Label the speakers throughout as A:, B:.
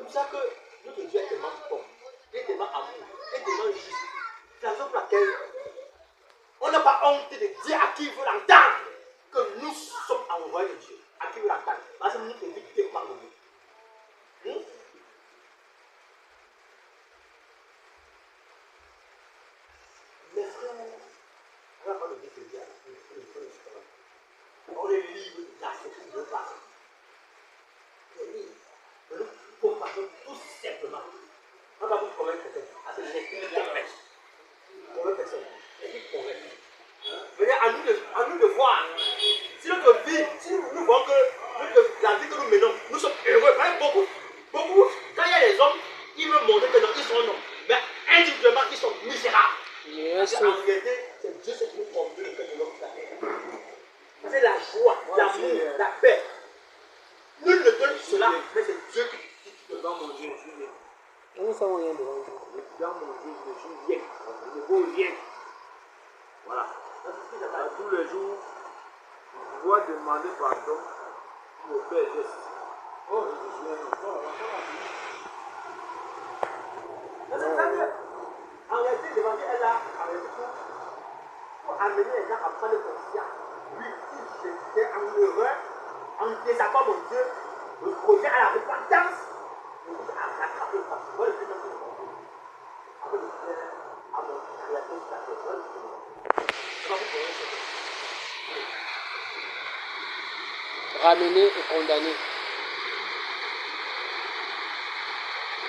A: pour ça que notre Dieu est tellement bon, il est tellement amour, il est tellement juste. C'est la raison pour laquelle on n'a pas honte de dire à qui veut l'entendre que nous sommes envoyés de Dieu. À qui veut l'entendre. Parce que nous ne vivons pas de nous. Mes frères, on va pas le dire que Dieu on est libre d'accepter de passer. On est libre. Mais nous combattons tout simplement. On va vous convaincre personne. C'est l'esprit qui convainc. Convaincre personne. L'esprit qui convainc. Mais à nous de voir. Si notre vie, si nous voyons que la vie que nous menons, nous sommes heureux. Beaucoup, quand il y a les hommes, ils veulent montrer que non, ils sont non. Mais individuellement, ils sont misérables. Parce qu'en réalité, c'est Dieu qui nous conduit le cœur de l'homme. C'est la joie, l'amour, la paix. Nul ne donne cela, mais c'est Dieu qui te donne mon Dieu.
B: Nous sommes rien devant Dieu.
A: Dans mon Dieu, je ne suis rien. Je ne vaux rien. Voilà.
C: Tous les jours, je dois demander pardon pour faire geste. Oh, je suis un enfant.
A: C'est très bien. En réalité, demander elle a pour amener les gens à prendre conscience. Oui, si j'étais amoureux, en désaccord mon Dieu, je reviens à la repentance. Je dis à rattraper le passé. Moi, je dis non, après de faire à mon créateur de la terre. Moi, je dis non. C'est pas pour ça.
B: Ramener et condamner.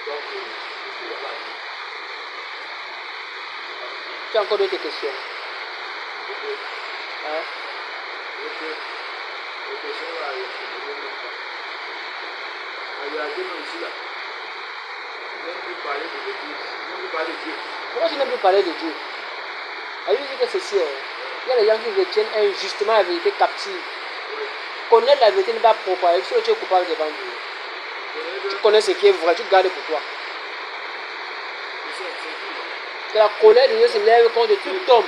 A: Donc, je suis là-bas.
B: Tu as encore d'autres questions? Hein? Pourquoi tu n'aimes plus parler de Dieu? Elle lui dit que ceci, il y a des gens qui retiennent injustement la vérité captive. Connaître la vérité n'est pas propager. Si tu es coupable devant Dieu, tu connais ce qui est vrai, tu gardes pour toi. Que la colère de Dieu se lève contre tout homme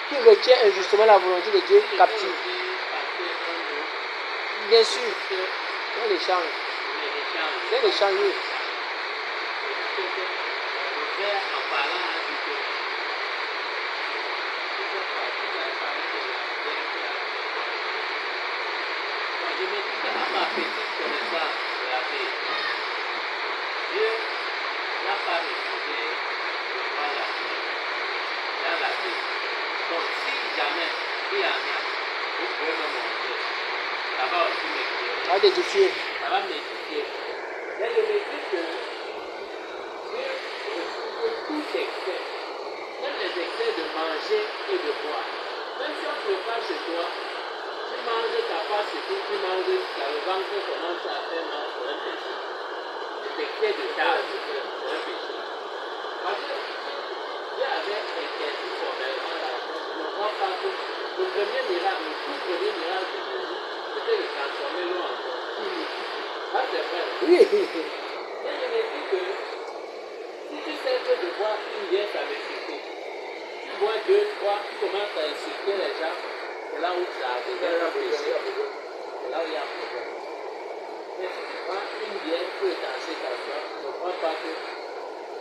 B: qui retient injustement la volonté de Dieu captive. Bien sûr, c'est l'échange. C'est l'échange, oui.
D: Donc si jamais il y en a, vous pouvez me montrer. Ça va aussi m'écrire.
B: Ça va t'édifier.
D: Ça va m'édifier. Mais je me dis que Dieu retrouve tout excès, même les excès de manger et de boire. Même si on te prépare chez toi, tu manges ta part surtout, tu manges, le ventre commence à faire mal pour un péché. Les excès de charge pour un péché. Parce que Dieu avait interdit formellement la chose. Je ne crois pas que le premier miracle, le tout premier miracle de Jésus, c'était de transformer l'eau en eau. Ça c'est vrai.
B: Oui.
D: Et je me dis que si tu sais que de boire une bière, ça m'insulte. Tu bois 2, 3, tu commences à insulter les gens, c'est là où tu as déjà un péché. C'est là où il y a un problème. Mais si tu prends une bière pour étancher ta soif, je ne crois pas que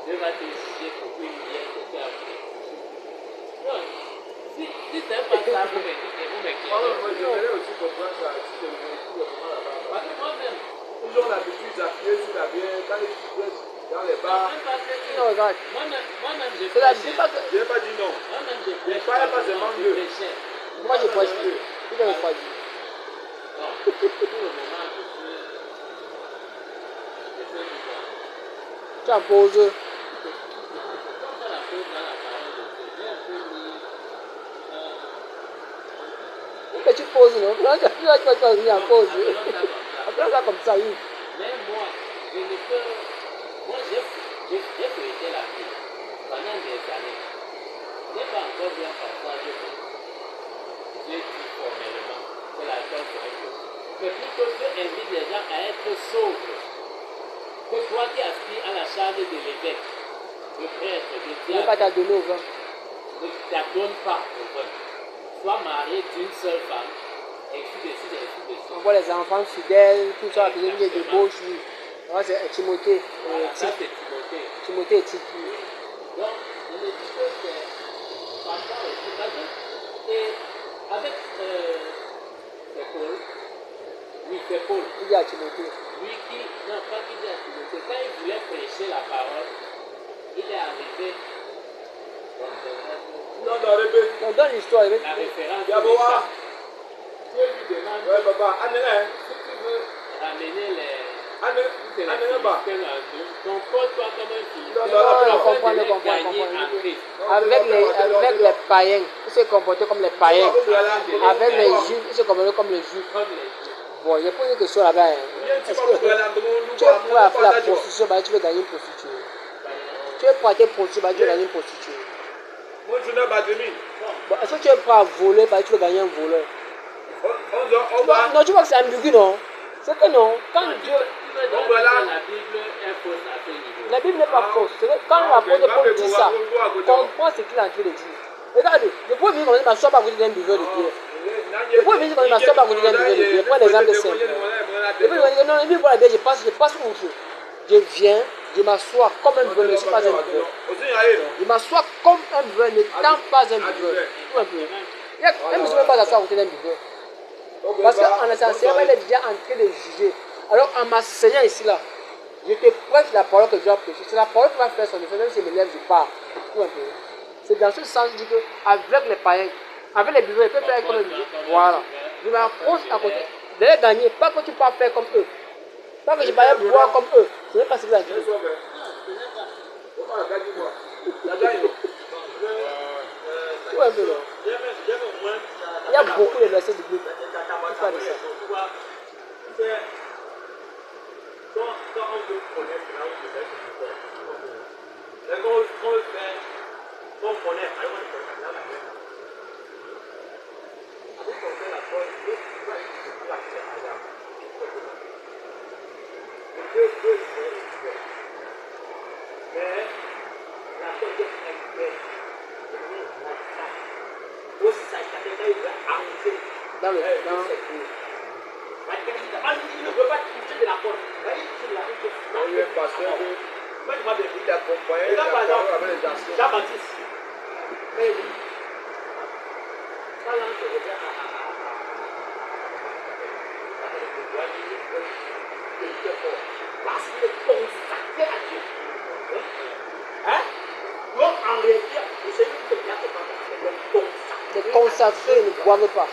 D: Dieu va te juger pour une bière que tu as pris. Non. Si tu n'aimes pas ça, vous m'éclairez.
C: Moi, j'aimerais aussi comprendre ça. Si je me trouve vraiment là-bas.
D: Parce que moi-même,
C: Ils ont l'habitude d'appuyer sur la bière quand ils jouent dans les bars.
D: même parce que
B: Non, regarde.
D: moi-même, je
B: C'est la
D: prêchais.
B: dis pas que.
C: Je n'ai pas dit non.
D: Moi-même, je prêche.
C: Pas seulement
D: je
C: Dieu.
D: prêchais.
B: Moi, je prêche plus. Tu ne veux pas dire.
D: Non, pour le moment, je fais du bon.
B: Tu en poses.
D: Quand on la pose dans la parole de Dieu, j'ai un peu mis
B: Que tu poses, non? Tu vas venir en pause.
D: appelons ça comme ça.
B: Après, ça comme ça, oui.
D: Mais moi, je ne peux. Moi, j'ai feuilleté la Bible pendant des années. Je n'ai pas encore vu un passage où Dieu dit formellement que la chose est possible. Mais plutôt Dieu invite les gens à être sobres. Que toi qui aspires à la charge de l'évêque, de prêtre, de
B: Tu ne veux pas
D: diable,
B: t'adonner au vin.
D: ne t'adonne pas au vin. Sois marié d'une seule femme, ainsi de suite, ainsi de
B: On
D: suite.
B: voit les enfants fidèles, tout ça, qui viennent des débauches, oui. Ouais, c'est Timothée.
D: Voilà, ça c'est Timothée.
B: Timothée et Tite.
D: Donc, je me dis que c'est parfois aussi pas de. Et avec c'est Paul, oui, c'est Paul,
B: Il dit à Timothée.
D: lui qui, non, pas qui dit à Timothée, quand il voulait prêcher la parole, il est arrivé.
C: Non, non, répète.
B: On donne l'histoire.
D: La référence de
C: Yaboua.
D: ça. Dieu lui demande
C: Ouais, papa, Annelin.
D: si tu veux ramener les.
C: Annelin, bah.
D: Comporte-toi comme un fils.
C: Non,
B: Non,
C: non,
B: comprends. Avec les païens, ils se comportaient comme les païens. Avec les juifs, ils se comportaient comme les juifs.
D: Comme les juifs.
B: Bon, j'ai posé une question là-bas. Est-ce que tu es prêt à faire la prostitution, bah, tu veux gagner une prostituée. Tu es prêt à être prostituée, bah, tu veux gagner une prostituée.
C: Moi, je n'ai pas de mine.
B: Bon, est-ce que tu es prêt à voler, bah, tu veux gagner un voleur.
C: On va.
B: Non, tu vois que c'est ambigu, non? C'est que non. Quand Dieu.
D: Donc voilà. La Bible est fausse à ce niveau.
B: La Bible n'est pas fausse. C'est que quand l'apôtre Paul dit ça, comprends ce qu'il est en train de dire. Regardez, je peux venir comme m'asseoir à côté d'un buveur de bière. Je peux venir comme m'asseoir à côté d'un buveur de bière. Prends l'exemple simple. Je peux venir, non, lui, boit la bière, je passe outre. Je viens, je m'assois comme un buveur, je ne suis pas un buveur. Je m'assois comme un buveur, n'étant pas un buveur. Tout un peu. Même si je ne veux pas s'asseoir à côté d'un buveur. Parce qu'en essentiel, elle est déjà en train de juger. Alors, en m'asseyant ici, là, je te prête la parole que Dieu a prêchée. C'est la parole qui va faire son effet, même si je me lève, je pars. Tout un peu. C'est dans ce sens que je dis qu'avec les païens, avec les buveurs, ils peuvent faire comme les buveurs. Voilà. Je m'approche à côté. De les gagner, pas que tu peux faire comme eux. Pas que je peux boire comme eux. Ce n'est pas ce que j'ai dit. Tout un peu, là. Il y a beaucoup de versets de Bible. Tu parles de ça.
A: Quand on veut connaître là où je vais se faire, quand on connaît, par exemple, là, la même. Avec on fait la chose, Dieu va être accès à l'âme. Dieu veut le mais la chose est belle. Aussi, ça va avancer.
B: Dans le.
A: Il ne veut pas toucher de la porte.
C: Il est pasteur. Il accompagne la parole avec les anciens.
A: Jean-Baptiste. Quand l'ange revient parce qu'il est consacré à Dieu. Hein? Donc en réalité, vous savez que bien c'est
B: Les consacrés ne boivent pas.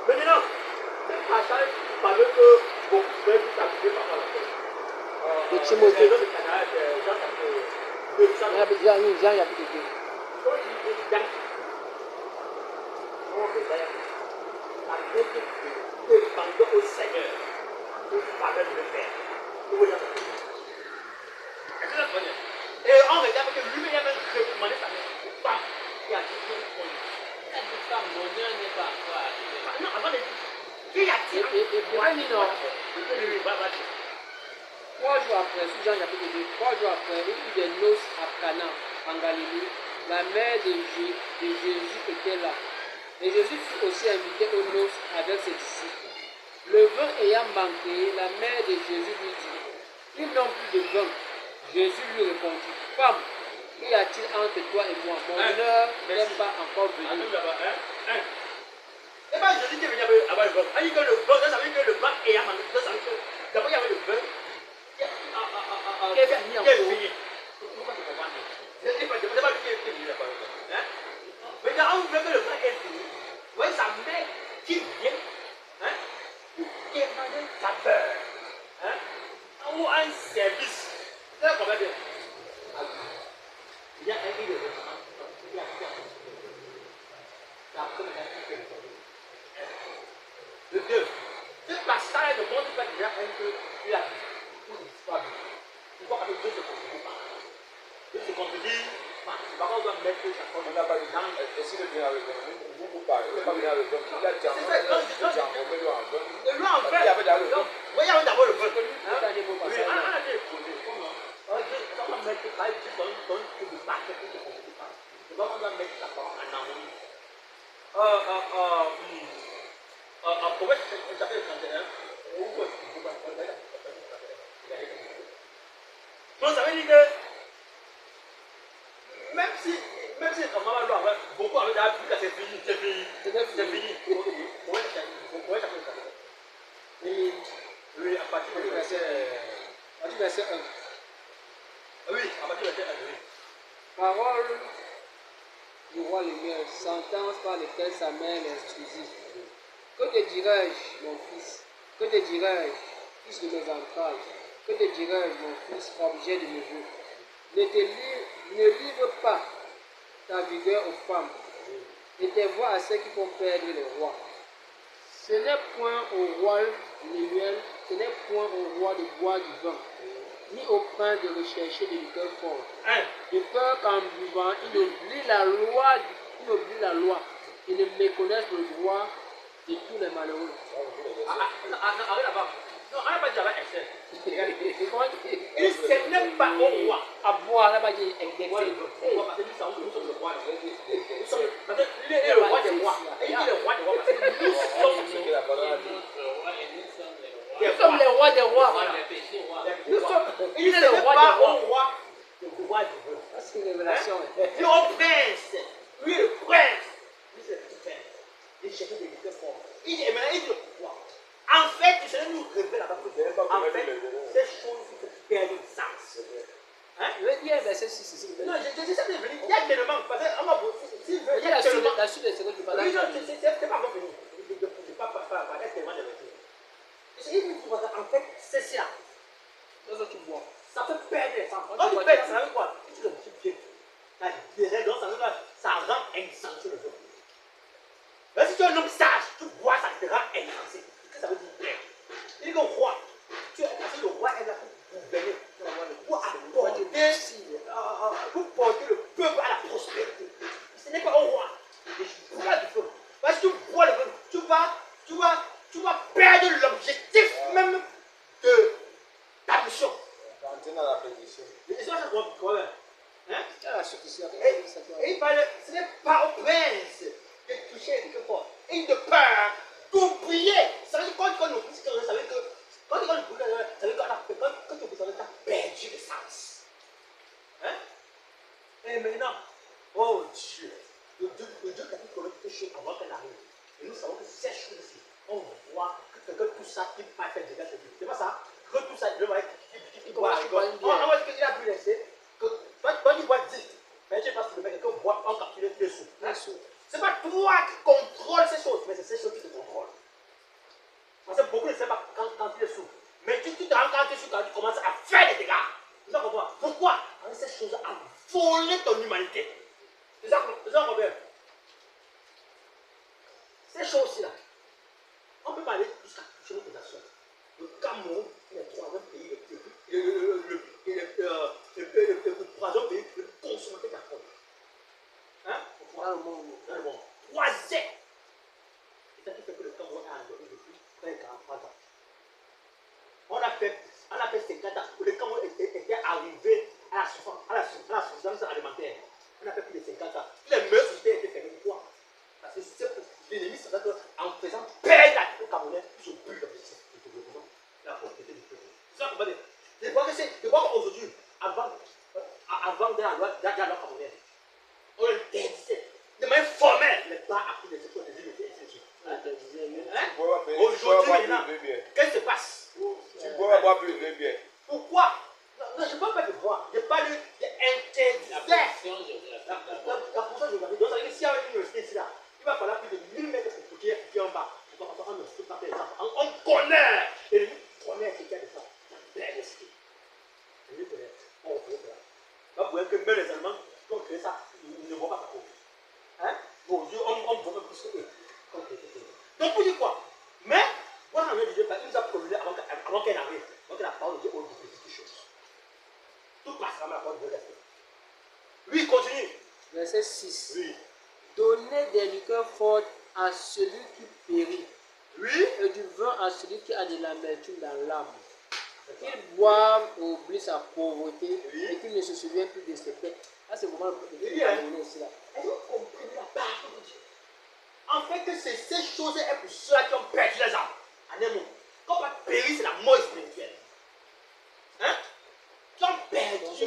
A: Maintenant, ce passage parle que beaucoup peuvent s'appuyer par la foi.
B: De Timothée.
A: Jean
B: Jean chapitre 2.
A: Demandons au Seigneur pour faveur de le faire. Et on regarde que lui-même avait recommandé sa femme qui a dit
D: Mon Dieu n'est pas encore arrivé.
A: non, avant de qui a dit
B: non. 3 jours après, sous Jean chapitre 2, 3 jours après, il y eut des noces à Cana, en Galilée. La mère de Jésus était là. Et Jésus fut aussi invité aux noces avec ses disciples. Le vin ayant manqué, la mère de Jésus lui dit, ils n'ont plus de vin. Jésus lui répondit, femme, qu'y a-t-il entre toi et moi? Mon heure n'est pas encore venue.
A: et bien Jésus qui est venu avoir le vin. Il dit que le vin, ça veut dire que le vin ayant manqué. Ça veut dire que d'abord il y avait le vin qui est fini. Pourquoi tu comprends? C'est pas lui qui est fini là-bas. Maintenant, on veut que le vin est fini. Vous voyez sa mère qui vient, pour demander sa beurre, ou un service. C'est là qu'on va dire. Il y a un livre de restaurant. Il y a la première qui fait le Dieu. Ce passage ne montre pas déjà un peu il a tout l'histoire. Pourquoi parce que Dieu se contredit pas. Dieu se contredit. Par contre, on doit mettre sa forme.
C: On n'a pas dit, et s'il est venu avec vous parlez, il n'est pas venu avec vous. Il a dit,
A: le en fait. Il y avait d'abord le vin. Oui, on a dit posé. Comment? On va mettre ça, il donne tout de base, il ne se contredit pas. C'est pas qu'on doit mettre sa forme en harmonie. Proverbe chapitre 31, dire que même si comme maman loi, beaucoup avaient déjà vu que c'est fini, c'est fini. C'est fini. Vous pouvez changer ça. Oui, à partir du
B: verset 1.
A: Oui, à partir du verset 1. Oui.
B: Parole du roi Lémuel, sentence par laquelle sa mère l'instruisit. Que te dirai-je, mon fils? Que te dirai-je, fils de mes entrailles? Que te dirai-je, mon fils, objet de mes vœux? Ne livre pas ta vigueur aux femmes, et tes voix à ceux qui font perdre les rois. Ce n'est point au roi Lémuel, ce n'est point au roi de boire du vin, ni au prince de rechercher des liqueurs fortes. De peur qu'en buvant, il oublie la loi et ne méconnaisse le droit de tous les malheureux.
A: Arrête là-bas. Non, on n'a pas dit avec excès.
B: Il
A: Ce n'est pas au roi.
B: à boire, là-bas, il est
A: Parce que nous sommes le roi. Nous sommes le roi des rois. Et il dit le roi des rois parce que nous sommes
B: les rois des rois.
A: Voilà.
B: Nous sommes
A: Il dit le roi des rois. Le roi du roi.
B: C'est une révélation.
A: Lui au prince. Lui le prince. Lui c'est le petit prince. Il cherche des liqueurs forts. Il dit, et maintenant il dit le roi. En fait, je vais nous révéler là-bas. En fait, ces choses qui perdent le sens. Hein?
B: Je vais dire verset 6 ici.
A: Non, je sais que il y a tellement. Parce qu'on va s'il veut.
B: Il y a la suite de ce que tu parles.
A: Oui, non, c'est pas bon fini. Je ne peux pas parler tellement de vérité. Il dit, en fait, c'est ça.
B: C'est ça que tu vois.
A: Ça peut perdre les sens. Quand tu perds, ça veut quoi? Tu le petit pied. Donc, ça rend insensé le jeu. Mais si tu es un homme sage, tu bois, ça te rend insensé. Qu'est-ce que ça veut dire? Il dit que le roi, parce que le roi est là pour gouverner, pour porter le peuple à la prospérité. Ce n'est pas au roi. Je bois du feu. Parce que tu bois le feu, tu vas perdre l'objectif même de ta mission.
C: Dans la prédiction.
A: Et ça, c'est quoi? Hein?
B: La suite ici.
A: Et il parle, ce n'est pas au prince de toucher quelque chose. Et de peur d'oublier. Ça veut dire quand nous disons, ça veut dire que quand tu as perdu le sens. Hein? Et maintenant, oh Dieu, le Dieu qui a pu connaître quelque chose avant qu'elle arrive. Et nous savons que ces choses-ci, on voit que tout ça, il va faire déjà chez lui. C'est pas ça? Que tout ça, je vois qu'il boit. On va dire qu'il a pu laisser. Toi, tu bois 10. Mais je sais pas si le mec boit en capture 2 sous. C'est pas toi qui contrôle ces choses, mais c'est ces choses qui te contrôlent. Parce que beaucoup ne savent pas quand tu es sous. Mais tu te rends quand tu es sous, quand tu commences à faire des dégâts. Tu dois comprendre. Pourquoi? Parce que ces choses ont volé ton humanité. C'est ça qu'on veut. Ces choses-là, on peut parler jusqu'à toucher notre nation. Le Cameroun est le troisième pays le troisième pays le plus consommateur d'alcool. Hein?
B: Dans le monde.
A: Dans le monde. Troisième. Et ça qui fait que le Cameroun a endormi depuis près de 43 ans. On a fait 50 ans. Le Cameroun était arrivé à la suffisance alimentaire. On a fait plus de 50 ans. Les meilleures sociétés étaient fermées. Pourquoi? Parce que l'ennemi savait qu'en faisant perdre la culture camerounaise, ils ont pu l'objectif du développement, la prospérité du peuple. C'est ça qu'on va dire. Je crois qu'aujourd'hui, avant de la loi camerounaise, on interdisait de manière formelle les bars à plus des écoles des universités, etc. Aujourd'hui, maintenant, qu'est-ce qui se passe?
C: Tu bois boire plus de bière.
A: Pourquoi? Non, je ne parle pas de boire. Je parle d'interdire. La portion géographique. Donc, ça veut dire que s'il y a une université ici, là, il va falloir plus de 1000 mètres pour qu'il y ait en bas. On ne peut pas faire ça. On connaît. Et on connaît ce qu'il y a de ça. Plein de cités. On le connaît. On connaît ça. Là, vous voyez que même les Allemands, qui ont créé ça, ils ne voient pas ça pour eux. Hein? Bon, Dieu, on voit même plus que eux. Donc, pour dire quoi? Mais, moi, j'en ai dit, il nous a promis avant qu'elle arrive. Donc, la parole de Dieu, on dit quelque chose. Tout passera, mais la parole de Dieu reste. Lui, continue.
B: Verset 6.
A: Oui.
B: Donnez des liqueurs fortes à celui qui périt.
A: Oui.
B: Et du vin à celui qui a de l'amertume dans l'âme. Qu'il boive et oublie sa pauvreté, oui, et qu'il ne se souvienne plus de ses peines. Là, c'est vraiment le
A: ici. Est-ce que vous comprenez la parole de Dieu? En fait, que c'est ces choses est pour ceux qui ont perdu les âmes. En un mot, quand on périt, c'est la mort spirituelle. Hein? Qui ont perdu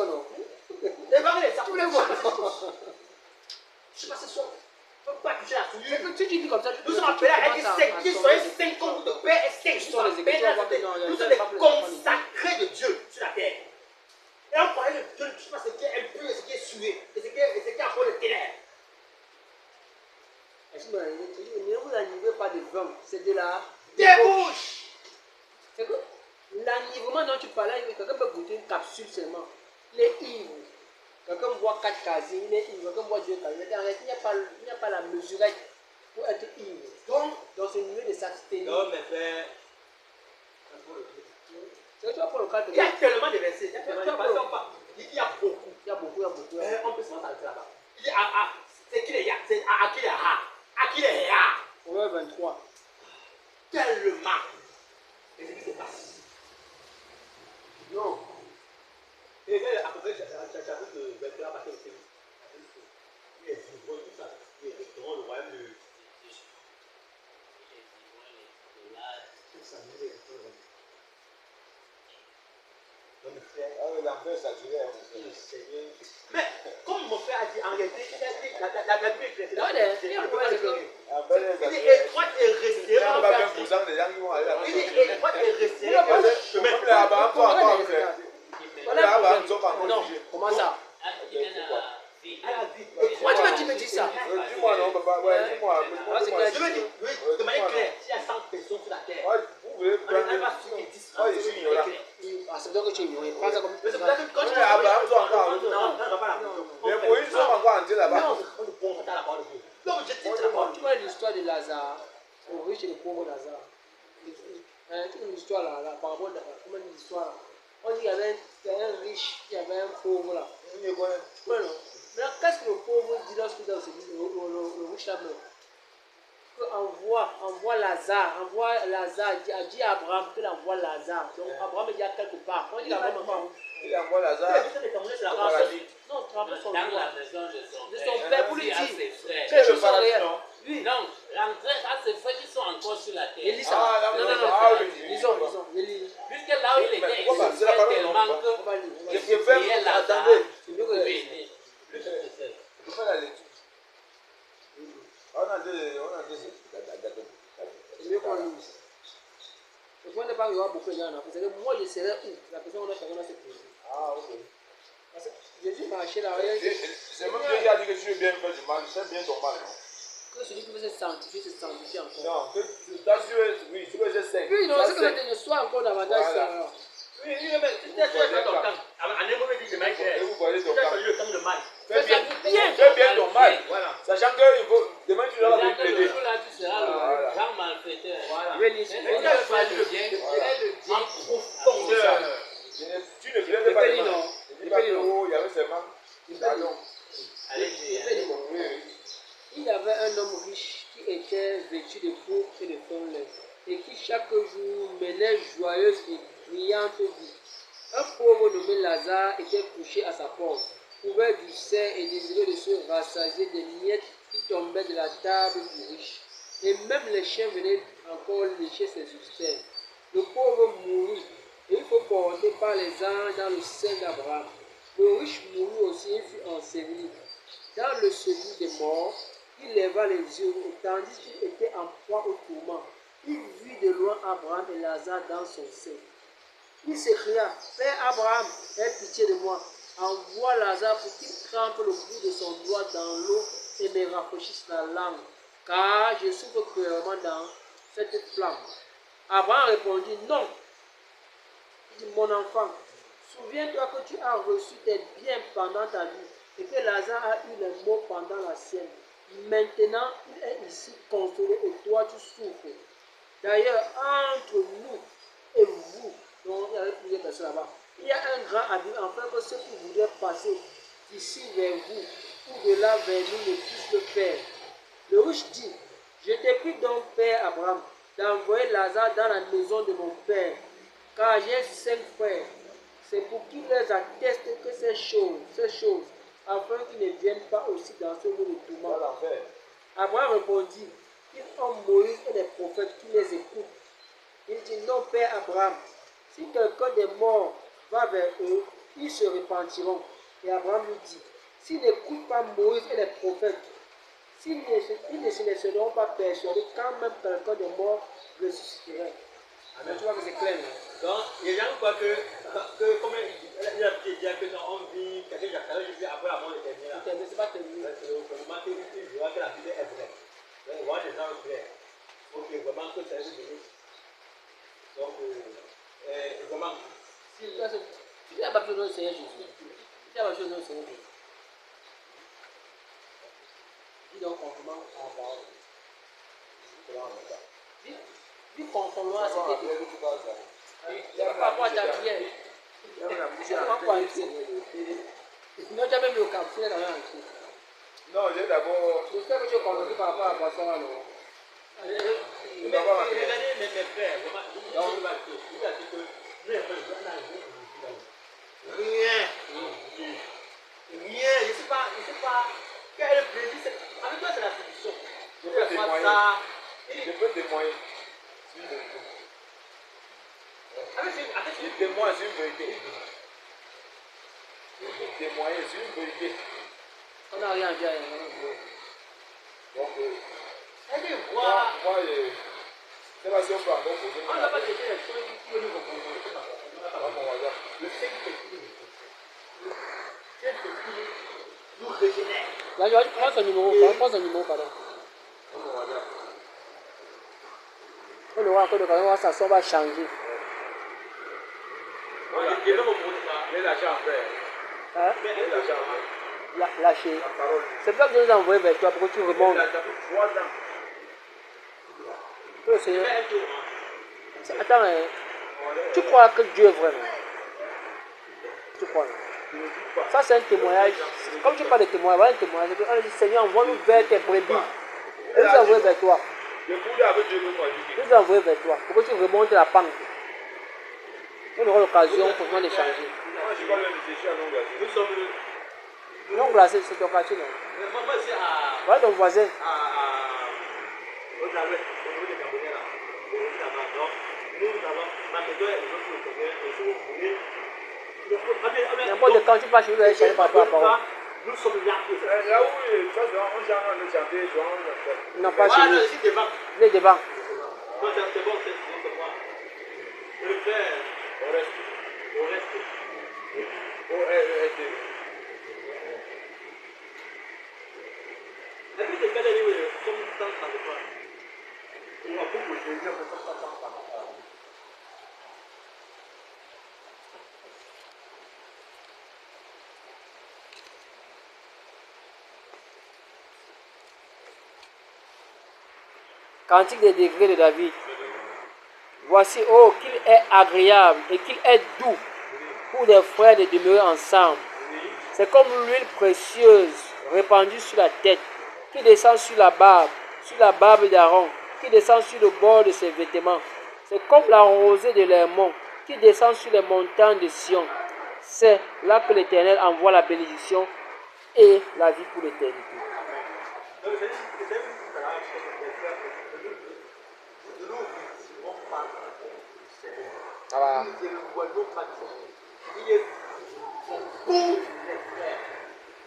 B: question, non?
A: Débarrez les
B: Tu les vois.
A: Je sais pas, c'est ça. Il ne faut pas toucher la
B: C'est
A: souillure.
B: que si tu dis comme ça,
A: Nous sommes appelés à être sanctifiés, soyez saints comme votre Père est saint. Nous sommes appelés à être nous sommes des consacrés de Dieu sur la terre. Et on croyait que Dieu ne touche pas ce qui est impur et ce qui est souillé, et ce qui est encore de ténèbres.
B: Ne vous enivrez pas de vin, c'est de la
A: Débouche.
B: C'est que l'enivrement dont tu parlais, quelqu'un peut goûter une capsule seulement. Il est ivre. Quelqu'un boit 4 casiers, il est ivre. Quelqu'un boit 2 casiers. Il n'y a pas la mesurette pour être ivre. Donc c'est mieux de s'abstenir.
A: Non, mais frère.
B: C'est que tu vas prendre le cas de
A: Il y a tellement de versets. Il y a beaucoup.
B: Il y a beaucoup.
A: On peut se mettre là-bas. Il dit c'est qui les ya? C'est à qui les ha? À qui les ya?
B: Proverbe 23.
A: Tellement. Et ce qui se passe. Non. Et là, à peu près, chapitre 21 à partir de 5. Il est vivant, tout ça. Il est restaurant le royaume de.
C: L'enfer saturé.
A: Mais, comme mon frère a dit, en réalité, la Bible est claire. Il est étroit et resté. Il est étroit et resté.
B: Non, comment ça?
A: Moi,
B: tu me dis ça?
C: Dis-moi, non, papa. Ouais, dis-moi.
A: Je veux dire, de manière claire, s'il y a 100 personnes sur la terre,
C: Vous voulez
A: on n'arrive pas sur les 10.
B: C'est donc que tu es ignoré. Prends ça comme
A: Mais c'est pour ça que quand tu
C: Abraham sont encore en
A: Mais
C: Moïse sont encore en Dieu là-bas.
A: non, on ne comprend pas la parole de Dieu. Donc, je tiens la parole de
B: Tu
A: Dieu.
B: vois l'histoire de Lazare, le riche et le pauvre Lazare. Tu vois l'histoire là, par rapport à comment l'histoire là. On dit qu'il y avait un riche, il y avait un pauvre là.
C: Je connais.
B: Ouais, non. Mais qu'est-ce que le pauvre dit lorsque dans le riche là meurt? Envoie Lazare, dit à Abraham qu'il envoie Lazare. Donc Abraham est déjà quelque part. On dit qu'Abraham est pas où?
C: Il envoie Lazare.
B: Non, trempe son
D: Dans
B: doigt.
D: la maison de son
B: De
D: père.
B: son père pour lui
D: À
B: dire
D: ses frères.
B: que les choses sont réelles.
D: Oui, donc, rentrer à ses frères qui sont encore sur la terre.
B: Élie ça.
C: Ah,
B: Non,
C: oui.
B: lisons. Élie.
D: Puisque là où il était, il
C: pourquoi pas? C'est la
D: souffrait
C: parole,
D: tellement
C: non?
D: que
B: On va lire.
C: Je peux
D: priait
C: faire.
D: Lazare
C: Attendez.
B: C'est mieux que
D: pour
B: les
D: venir.
C: Je peux faire la lecture. On a deux.
B: C'est mieux qu'on lise. Le point n'est pas qu'il y aura beaucoup de gens en Afrique. C'est que moi je serai où? La question qu'on a chacun dans cette position.
C: Ah, ok.
B: Parce que Jésus marchait là.
C: C'est même Dieu qui a dit que tu veux bien faire du mal, fais bien ton mal, non?
B: Que celui qui veut se sanctifier encore.
C: Non, que toi tu veux être saint.
B: Oui, non, c'est que maintenant soit encore davantage
C: Voilà.
B: ça.
A: Oui, mais si tu as fait ton temps, en émo, dit de Michael,
C: Et vous voyez
A: si
C: ton
A: tu as
C: cas.
A: fait le temps de mal,
C: Fais bien
B: bien.
C: ton mal.
A: voilà.
C: Sachant que demain tu dois
D: Déjà que le
C: plaider.
D: jour là, tu seras
C: Voilà.
D: le grand malfaiteur.
A: Voilà.
B: Je vais lire.
D: Mais tu as fait le bien,
A: En profondeur.
C: Tu ne plaides pas
B: Épée
C: le
B: dit
C: mal.
B: non.
C: Ne dis pas que oh, il y avait seulement. Pardon.
D: allez-y.
C: Oui.
B: Il y avait un homme riche qui était vêtu de pourpre et de fin lin, et qui chaque jour menait joyeuse et brillante vie. Un pauvre nommé Lazare était couché à sa porte, couvert du sein et désireux de se rassasier des miettes qui tombaient de la table du riche. Et même les chiens venaient encore lécher ses ustères. Le pauvre mourut, et il faut porter par les anges dans le sein d'Abraham. Le riche mourut aussi et fut enseveli. Dans le séjour des morts, il leva les yeux, et tandis qu'il était en proie au tourment, il vit de loin Abraham et Lazare dans son sein. Il s'écria, Père Abraham, aie pitié de moi, envoie Lazare pour qu'il trempe le bout de son doigt dans l'eau et me rafraîchisse la langue, car je souffre cruellement dans cette flamme. Abraham répondit, non. Il dit, mon enfant, souviens-toi que tu as reçu tes biens pendant ta vie et que Lazare a eu les maux pendant la sienne. Maintenant, il est ici consolé et toi tu souffres. D'ailleurs, entre nous et vous, donc il y avait plusieurs personnes là-bas, il y a un grand abîme, afin que ceux qui voudraient passer d'ici vers vous ou de là vers nous ne puissent le faire. Le riche dit, je t'ai pris donc, Père Abraham, d'envoyer Lazare dans la maison de mon père, car j'ai 5 frères. C'est pour qu'ils les attestent que ces choses, afin qu'ils ne viennent pas aussi dans ce monde de tourment. Abraham répondit, ils ont Moïse et les prophètes qui les écoutent. Il dit, non, Père Abraham, si quelqu'un des morts va vers eux, ils se repentiront. Et Abraham lui dit, s'ils n'écoutent pas Moïse et les prophètes, ils ne se laisseront pas persuader quand même quelqu'un de mort ressusciterait. Mais tu vois que c'est clair.
A: Donc, les gens croient que comme il a dit que non, on vit, quelqu'un qui a carré, je vis après la mort éternelle.
B: C'est pas terminé.
A: C'est vraiment qu'il voit que la Bible est vraie. Donc, on voit des gens clairs. Donc, vraiment que c'est vrai. Donc, vraiment.
B: Si tu n'as pas besoin de Seigneur Jésus, si tu n'as pas besoin de Seigneur Jésus, dis donc conformément à la parole. Dis conformément à ce que tu dis. Par rapport à ta prière. Non, tu as même le cap, tu n'as rien entier.
C: Non, j'ai d'abord.
B: J'espère que tu es convaincu par rapport à la boisson là, non?
A: Regardez mes frères, vraiment, je vous dis la chose. Je vous dis que nous, les frères, rien. Rien. Je ne sais pas. Quel est le plaisir? Avec toi, c'est la solution.
C: Je peux témoigner.
A: Ça.
C: Je peux témoigner. Je témoigne sur une vérité. Je témoigne sur une vérité.
B: On n'a rien dit à rien.
C: Donc,
A: Moi,
C: moi, je sais pas si on peut encore poser.
A: on n'a pas traité les choses qui nous comprennent. Le Saint-Esprit. Le Saint-Esprit nous régénère.
B: Là, prends son numéro, pardon. On aura encore de quand ça va changer.
A: Je vais vous montrer ça.
C: Mais l'argent à faire.
B: Hein?
C: Mais l'argent à faire.
B: Lâcher.
C: La parole.
B: C'est pour ça que je nous ai envoyé vers toi pour que tu remontes.
C: Ça fait 3 ans.
B: Que le Seigneur. Attends, hein. Tu crois que Dieu est vrai, non? Tu crois, non? Ça, c'est un témoignage. Comme tu parles de témoignage, voilà un témoignage. On dit, Seigneur, envoie-nous vers tes brebis. Et nous envoyer vers toi.
C: Je voulais avec Dieu que moi, je dis.
B: Nous envoyer vers toi pour que tu remontes la pente. On aura l'occasion pour moi d'échanger.
C: Moi, je vais même réfléchir à non glacé.
A: Nous sommes.
B: Non glacé, c'est ton quartier, non?
A: Moi, c'est à.
B: Voilà ton voisin.
A: Au Navette, au niveau des Gabonais là. Donc, nous avons ma maison et les autres Seigneur. Et si vous voulez.
B: N'importe quand tu passes chez lui, échanger par rapport à la parole.
A: Nous sommes là.
C: Là où on chante, on est chanté,
B: Non, pas chez lui.
A: Ici devant.
B: Il est devant.
A: Non, c'est bon, c'est moi. Je le fais au reste. Et puis, c'est quel est comme ça, ça ne pas. Il y a beaucoup de choses, mais ça ne pas.
B: Cantique des degrés de David. Voici, oh, qu'il est agréable et qu'il est doux pour des frères de demeurer ensemble. C'est comme l'huile précieuse répandue sur la tête, qui descend sur la barbe d'Aaron, qui descend sur le bord de ses vêtements. C'est comme la rosée de l'Hermon, qui descend sur les montagnes de Sion. C'est là que l'Éternel envoie la bénédiction et la vie pour l'éternité. Voilà.
A: Il est le voyau pas de Seigneur. Il est pour les frères.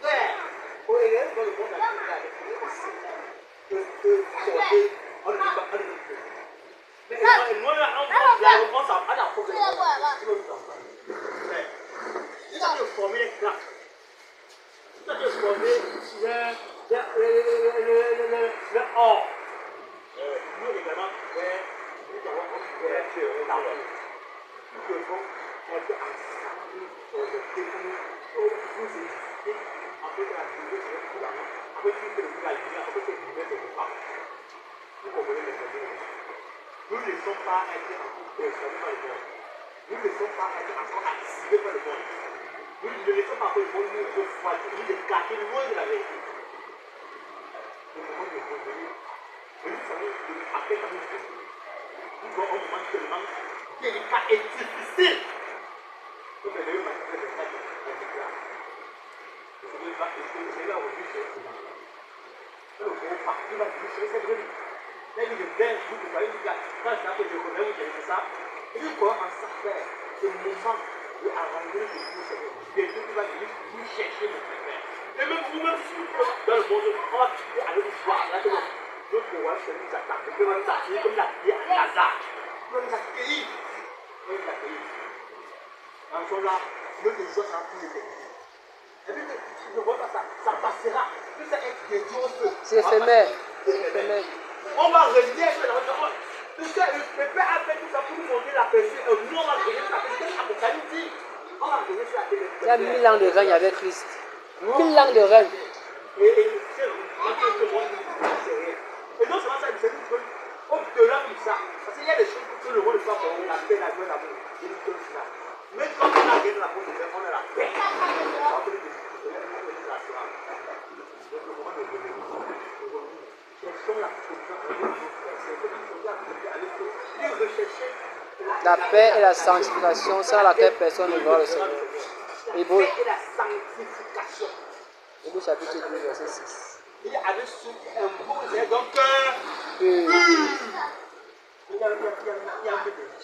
A: Frères, on est dans le monde avec que sortir, on ne peut pas. Mais moi, on s'en va à la problème. Il a dû former les classes. Il a dû former le or. Nous également, nous avons nous devons être ensemble sur le témoin pour vous édifier, après que la Bible se retrouve dans nous, après que la lumière, après que l'univers se repart. Vous comprenez les choses. Nous ne laissons pas être encore persuadés par le monde. Nous ne laissons pas être encore activés par le monde. Nous ne laissons pas que le monde nous refroidisse, nous écarter loin de la vérité. Nous devons nous revenir. Et nous savons après quand nous venons. Nous devons un moment tellement délicat et difficile. Donc, le Seigneur m'a dit que c'est ça qui est déclaré. Le Seigneur va essayer, le Seigneur va revenir sur le Seigneur. Le gros parti va venir sur cette rue. Là, il dit, ben, vous pouvez aller, quand c'est ça que je connais, vous connaissez ça. Et puis, comment en ça faire ce moment de vais arranger le tout, Seigneur. Bientôt, tu vas venir vous chercher mon frère. Et même vous-même, si vous êtes dans le monde, on va aller vous voir. Là, notre roi, c'est nous attendre. Et puis, on va nous accueillir comme la vie à Lazare. On va nous accueillir. On va nous accueillir. En ce là, notre joie sera pour l'éternité. Et puis, ne vois pas ça, ça passera. Tout ça est dédié au feu.
B: C'est éphémère. C'est éphémère.
A: On va revenir sur la route. Le Père a fait tout ça pour nous montrer la personne. Nous, on va revenir sur la personne. C'est l'Apocalypse dit. On va revenir sur la télé.
B: Il y a 1000 ans de règne avec Christ. 1000 ans de règne.
A: Et non seulement ça, c'est une chose au-delà de ça. Parce qu'il y a des choses que le monde ne peut pas comprendre. La paix, la joie, l'amour. C'est une chose là. Mais quand on a gagné la porte, on a la paix.
B: La paix et la sanctification sans laquelle personne ne voit le Seigneur. Hébreu.
A: Et la sanctification.
B: Hébreu chapitre 12, verset 6.
A: Il y avait ceux qui imposent donc cœur pur. Il y a un peu de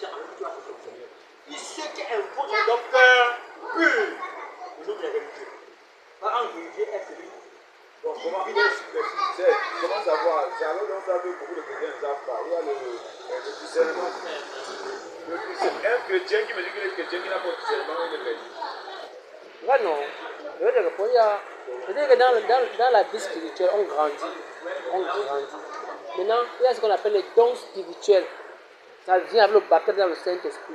A: gens qui doivent se Seigneur. Il ceux qui imposent donc cœur pur. Nous les religieux. Pas un religieux est celui
C: Comment savoir? C'est alors qu'on savait que beaucoup de chrétiens ne savent pas. Il y a le discernement. Un chrétien qui me dit que les chrétiens qui n'ont pas de discernement, il est perdu.
B: Là, non. Je veux dire que c'est-à-dire que dans la vie spirituelle, on grandit. On grandit. Maintenant, il y a ce qu'on appelle les dons spirituels. Ça vient avec le baptême dans le Saint-Esprit.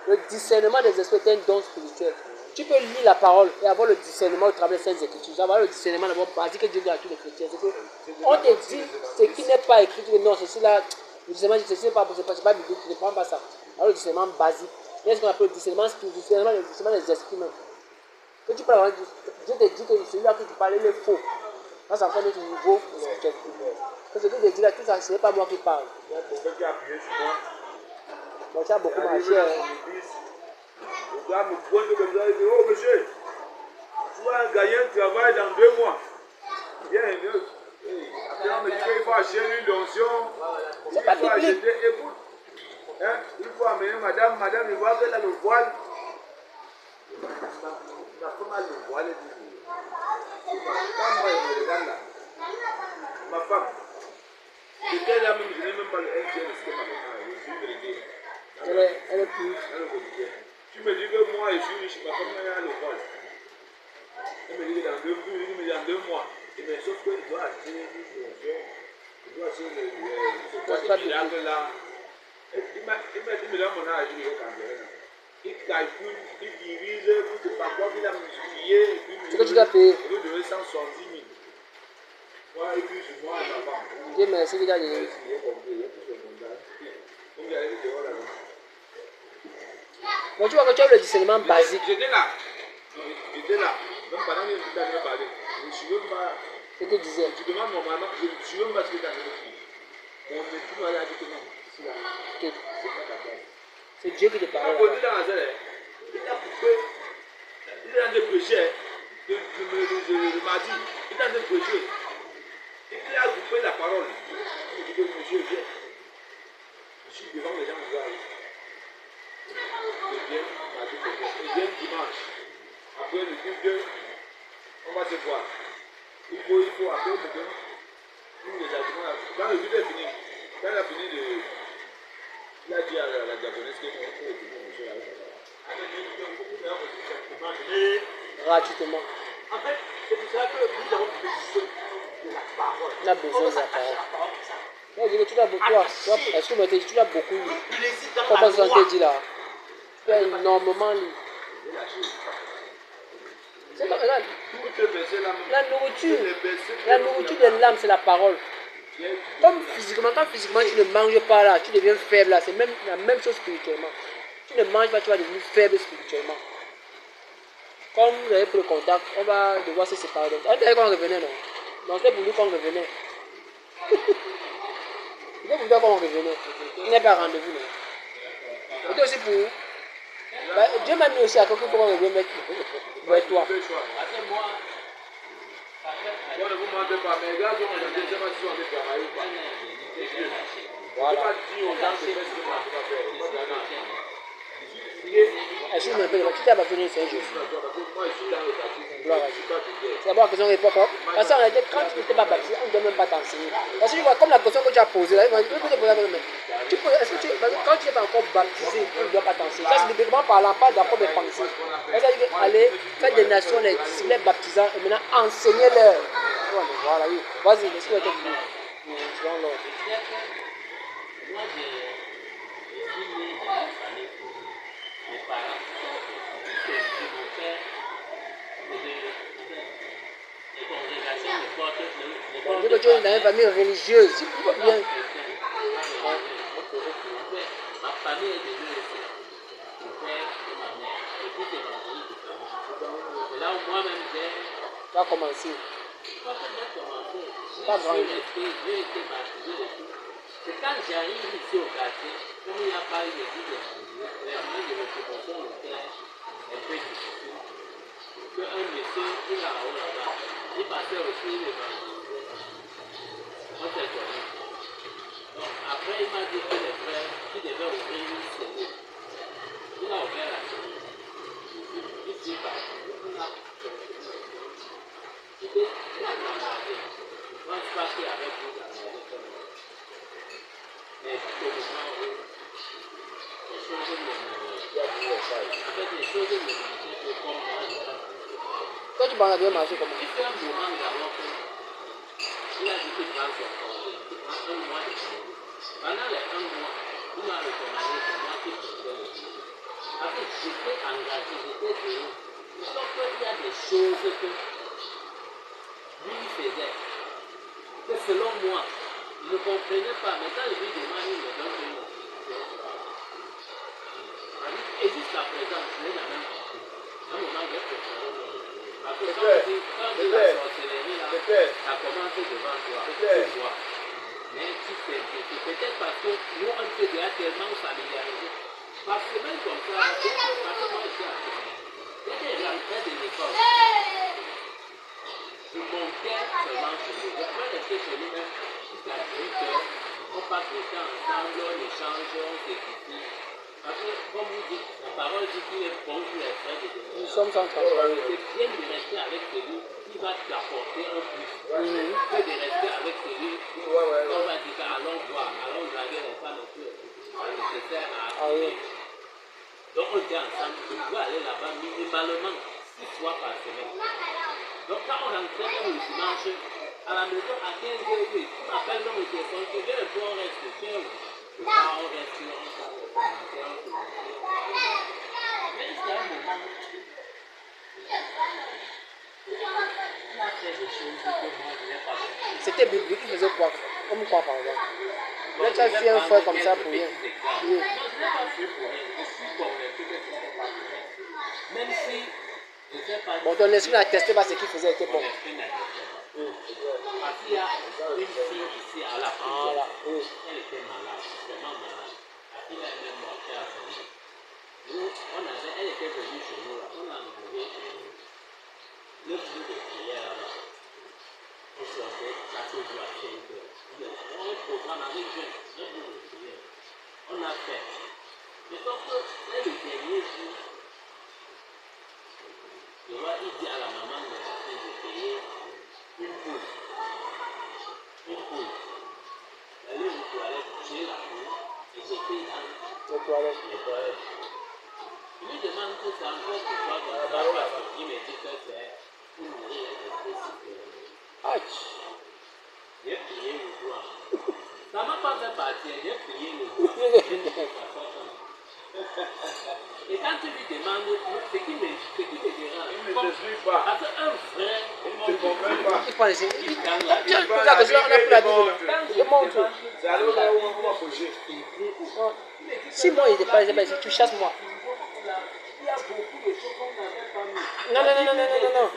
B: Le discernement des esprits est un don spirituel. Tu peux lire la parole et avoir le discernement au travers des Saintes Écritures. Tu vas avoir le discernement d'abord basique que Dieu donne à tous les chrétiens. C'est que on te dit ce qui n'est pas écrit. Tu dis non, ceci là, le discernement, ceci n'est pas biblique, tu ne prends pas ça. Alors le discernement basique. Il y a ce qu'on appelle le discernement spirituel, le discernement des esprits même. Que tu parles, Dieu te dit que celui-là que tu parles, il est faux. Là, c'est encore notre niveau spirituel. Parce que Dieu te dit là, tout ça, ce n'est pas moi qui parle.
C: Il y a quelqu'un qui a appuyé sur moi.
B: Donc tu as beaucoup marché.
C: Le gars me pointe comme ça, il dit, oh monsieur, tu vas gagner un travail dans 2 mois. Viens, après on me dit qu'il faut acheter une onction. Il faut acheter, écoute, hein, il faut amener madame, il voit qu'elle a le voile. La femme a le voile, elle dit, quand moi je me regarde là, ma femme, c'était là même, je n'ai même pas le NTL, ce que ma femme, je suis vérité.
B: Elle est plus.
C: Tu me dis que moi je suis riche, ma femme a le voile. Elle me dit que dans 2 jours, il me dit dans 2 mois. Mais sauf qu'il doit acheter une fonction, il doit acheter ce miracle là. Il m'a dit, mais là mon âge, il est quand. Il calcule, il divise, pour te pas quoi, il a multiplié.
B: C'est que tu dois payer.
C: Il doit donner 170 000. Moi, et puis sur moi, ma femme.
B: Dieu merci, il a donné.
C: Il est compris, il est plus le montage. Donc il a dit, dehors là.
B: Donc tu vois que tu as le discernement basique.
C: J'étais là. Même pendant que je t'avais parlé, je ne suis même pas.
B: Ce que tu disais.
C: Tu demandes normalement, je ne suis même pas ce que tu as dit. Mon époux m'a dit que non. C'est là.
B: Okay.
C: C'est pas ta place.
B: C'est Dieu qui te
C: Il a
B: parle.
C: posé dans la salle. Il a coupé. Il est en train de prêcher. Le mardi. Il est en train de prêcher. Il a coupé la parole. Il dit que monsieur, viens. Je suis devant les gens qui arrivent. Il vient dimanche. Après le culte, on va se voir. Il faut après le temps. Quand le culte est fini, quand il a fini de. Il a dit à la diaconesse que nous avons fini monsieur
B: Gratuitement.
A: En fait, c'est pour cela que nous avons besoin de la parole.
B: On a besoin de la parole. Tu as beaucoup. Est-ce que tu as beaucoup lu? Comment ça te dit là? Tu as énormément lu. C'est comme regarde. La nourriture de l'âme, c'est la parole. Comme physiquement, quand physiquement tu ne manges pas là, tu deviens faible là. C'est même la même chose spirituellement. Tu ne manges pas, tu vas devenir faible spirituellement. Comme vous avez pris le contact, on va devoir se séparer. Donc, on quand on revenait, non? Donc, c'est pour nous qu'on revenait. C'est pour toi qu'on revenait. Il n'est pas rendez-vous, non? C'est aussi pour vous. Bah, Dieu m'a mis aussi à quelqu'un pour qu'on revienne avec toi.
C: Bon, ne vous mentez pas, mais les gars, on ne sait pas si on est travaillé ou pas. Voilà. Il ne faut pas dire aux gens de faire ce qu'on ne peut pas faire.
B: Est-ce que tu t'es baptisé c'est un Jésus?
C: Moi, je suis dans le baptême.
B: Gloire à
C: Je
B: Dieu.
C: suis pas de
B: C'est d'abord la question n'est pas propre. Parce qu'en réalité, quand tu n'étais pas baptisé, on ne doit même pas t'enseigner. Parce que tu vois, comme la question que tu as posée, là, est-ce que quand tu n'es pas encore baptisé, on ne doit pas t'enseigner. Ça, c'est bibliquement parlant, pas d'accord de pensée. Ça veut dire aller faire des nations, les disciples, les baptisants, et maintenant enseigner-leur. Voilà, oui. Vas-y, laisse-moi te dire.
D: Moi, je suis né dans une famille pauvre. Mes parents, c'est mon père, les congrégations ne portent
B: On dit que tu es dans une famille religieuse. Si tu veux bien.
D: Ma famille est devenue mon père et ma mère. Et puis c'est l'évangile de famille. C'est là où moi-même
B: Tu as commencé.
D: quand j'ai commencé,
B: Pas grand.
D: j'ai été baptisé de tout. C'est quand j'arrive ici au quartier, comme il n'y a pas eu d'église évangélique, les moyens de l'occupation locale est un peu difficile. Qu'un monsieur, il a en haut là-bas, il passait aussi l'évangile. On s'est connu. Donc après, il m'a dit que les frères, qui devaient ouvrir une cellule. Il a ouvert la cellule. Il s'est parti. Il a il a engagé. Moi, je pense qu'il y avait plus d'engagés que moi. Mais au moment où les choses me marchaient que comme moi, je pense.
B: Toi, tu vas bien marcher comment?
D: Il fait un moment d'abord qu'il a dit qu'il prend son congé, qu'il prend un mois de congé. Pendant les 1 mois, il m'a recommandé c'est moi qui faisais le boulot. Parce que j'étais engagé, j'étais venu. Sauf qu'il y a des choses que lui faisait, que selon moi, je ne comprenais pas. Mais quand je lui demande, il me donne une explication. Et jusqu'à présent, je n'ai jamais compris. À un moment, j'ai préféré le retrouver. Parce que quand tu la sorcellerie, là, ça commence devant toi. Tu vois. Mais tu t'impliques. Peut-être parce que nous, on était déjà tellement familiarisés. Parce que même comme ça, parce que moi, je suis à l'école. J'étais rentré de l'école. Je montais seulement chez lui. Je pouvais rester chez lui même jusqu'à 8 heures. On passe le temps ensemble, on échange, on s'écoute. Parce que, comme vous dites, la parole dit qu'il est bon pour les frères de Dieu.
B: Nous sommes sans transparence.
D: C'est bien de rester avec celui qui va t'apporter un plus. Que de rester avec celui qu'on va dire allons voir, allons draguer les femmes et tout. C'est nécessaire à appliquer. Donc on était ensemble, je pouvais aller là-bas minimalement 6 fois par semaine. Donc quand on rentrait même le dimanche, à la maison à 15h, tu m'appelles même au téléphone, tu viens le voir, on reste chez vous. On reste, on s'arrête, mais c'est un moment où il a fait des choses que moi je n'ai pas compris.
B: C'était biblique, il faisait quoi? Comme quoi par exemple? Là, tu as fait un frère comme ça pour rien. Oui.
D: Non, je n'ai pas fait pour rien. Je suis convaincu que ce n'était pas pour rien. Même si je ne sais pas.
B: Bon, ton esprit n'attestait pas ce qu'il faisait, était bon.
D: Mon esprit n'attestait pas. Parce qu'il y a une fille ici à la prison. Elle était malade, vraiment malade. La fille a même morte à son lit. Nous, elle était venue chez nous là. On a enlevé 9 jours de prière là-bas. On sortait 4 jours à 5 heures. On a un programme avec jeunes, 9 jours de prière. On a fait. Mais sauf que dès le dernier jour, je vois, il dit à la maman de la fille de payer une poule. Une poule. Elle est aux toilettes, j'ai la poule et j'étais dans les toilettes. Je lui demande que c'est encore pourquoi comme ça, parce qu'il me dit que c'est pour nourrir les esprits supérieurs. J'ai prié le doigt. Ça ne m'a pas fait partir, j'ai prié le doigt. Et quand tu lui demandes ce qui me dérange,
C: Il ne te suit pas.
D: parce qu'un frère,
C: Il ne te comprend pas.
B: Il prend les signes.
C: C'est alors là où on va bouger.
B: Si moi, il n'était pas ici, tu chasses moi.
D: il y a beaucoup de choses qu'on n'avait pas mis.
B: Non.
D: Non.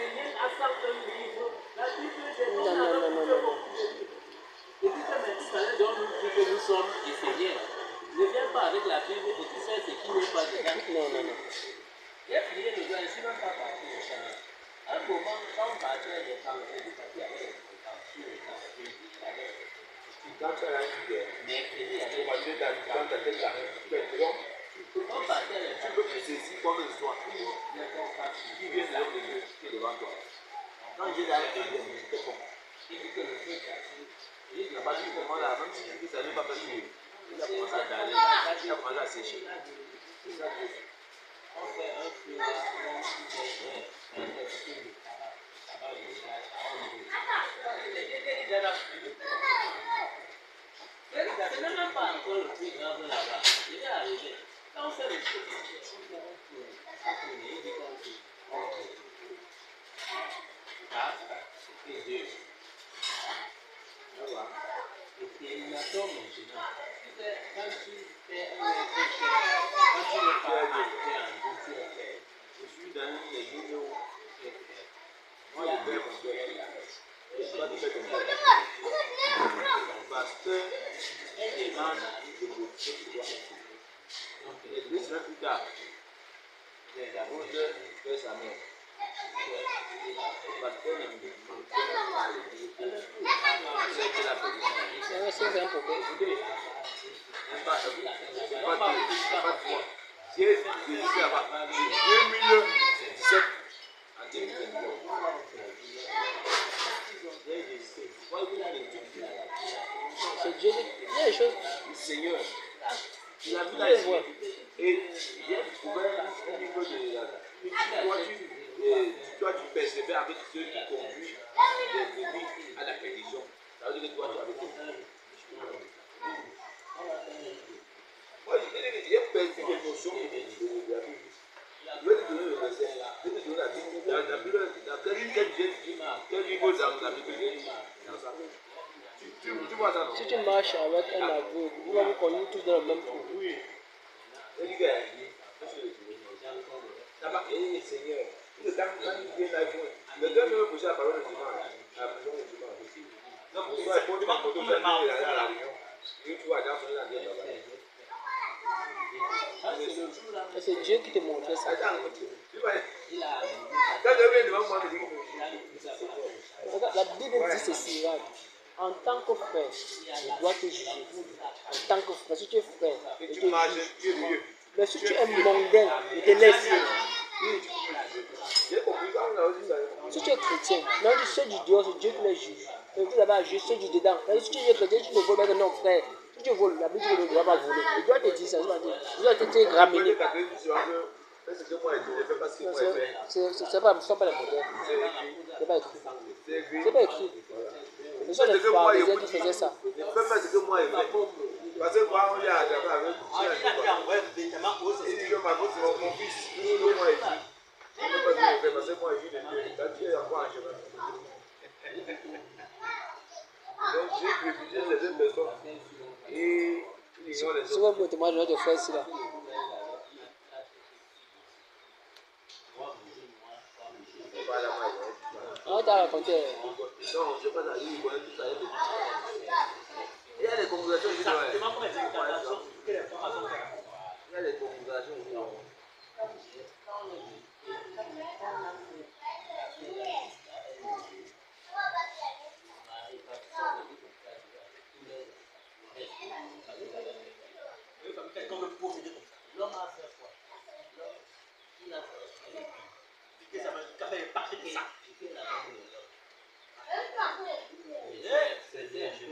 D: Et puis quand il fallait donc nous dire que nous sommes enseignés. Ne viens pas avec la Bible et tu fais ce qui n'est pas dedans.
B: Non.
D: J'ai prié le doigt, je ne suis même pas parti au champ. À un moment, quand on partait des temps, il y avait des temps sur le temps.
C: Quand tu as une idée,
D: Mais il y avait
C: tu vas dire dans ta tête là, tu es long. Tu peux que ceci, quoi que ce soit, qui vient de l'autre Dieu qui est devant toi. Quand Dieu l'a fait, c'était bon. La partie du moment là, même si tu dis que ça ne va pas faire il a commencé à daler, il a commencé à sécher. C'est ça que
D: c'est même pas encore le plus grave là-bas. Il est arrivé. Quand on fait les choses, c'était Dieu. Et puis il attend maintenant. Quand tu fais un péché, quand tu ne parles pas bien, tu le fais.
C: je suis dans une église où moi je vais mon père. Je ne suis pas de faire comme ça. Parce que quand je peux l'église sera plus tard. Mon père fait sa mère. Parce que c'est la pédition.
B: C'est un problème.
C: Si je dis là-bas, c'est 2017 en 2023.
B: C'est Dieu. Il y a des choses.
C: Le Seigneur, il a vu
B: Il
C: la
B: les voit.
C: et j'ai découvert au niveau de la. Toi, tu persévères avec ceux qui conduisent des brebis à la perdition. Ça veut dire que toi, tu es avec eux. Moi, j'ai perdu les notions de la Bible. Je vais te donner le verset. Je vais te donner la Bible. La Bible, dans quel niveau dans la Bible? Tu vois ça, non?
B: Si tu marches avec un aveugle, vous allez vous conduire tous dans le même trou.
C: Oui. Et dit que, là-bas, et Seigneur, quand il vient là, le gars me poser la parole de dimanche, à la prison de dimanche. Non, pour toi, il faut pas pour toi, à la réunion. Et tu vois, dans son là,
B: Et c'est Dieu qui te montrait ça.
C: quand je viens devant moi, je dis
B: Regarde, la Bible dit ceci, regarde. En tant que frère, je dois te juger. En tant que frère, si tu es frère, je
C: que
B: te
C: tu marches,
B: juge.
C: tu es mieux.
B: Mais si tu es mondain, je te laisse.
C: J'ai compris, quand on a aussi ça.
B: Si tu es chrétien, non, ceux du dehors, c'est Dieu qui les juge. Et vous avez à juger ceux du dedans. Mais si tu es chrétien, tu ne voles pas, non, frère. Si tu voles, la Bible ne doit pas voler. Il doit te dire ça, il doit te dire. Il doit te ramener.
C: C'est ce que moi je fais parce que moi je fais.
B: Ce ne sont pas les modèles. Ce n'est pas écrit.
C: C'est écrit.
B: Ce n'est pas écrit. Ce sont les pharisiens qui faisaient ça.
C: Je fais pas ce que moi je fais. Parce que moi on est à Dakar avec. Il dit que ma fille c'est mon fils. Tout ce que moi je dis. Je ne fais pas ce que je fais parce que moi je dis de Dieu. La Dieu est encore en chemin. Donc j'ai privilégié les deux personnes. Et il ignore les autres.
B: Souvent, pour témoigner de notre frère ici là. On t'a raconté.
C: Non, je ne sais pas, il connaît tout ça. Il y a des congrégations qui doivent. Il y a des congrégations qui doivent.
D: L'homme a fait quoi? Il a fait ça. C'était Jésus.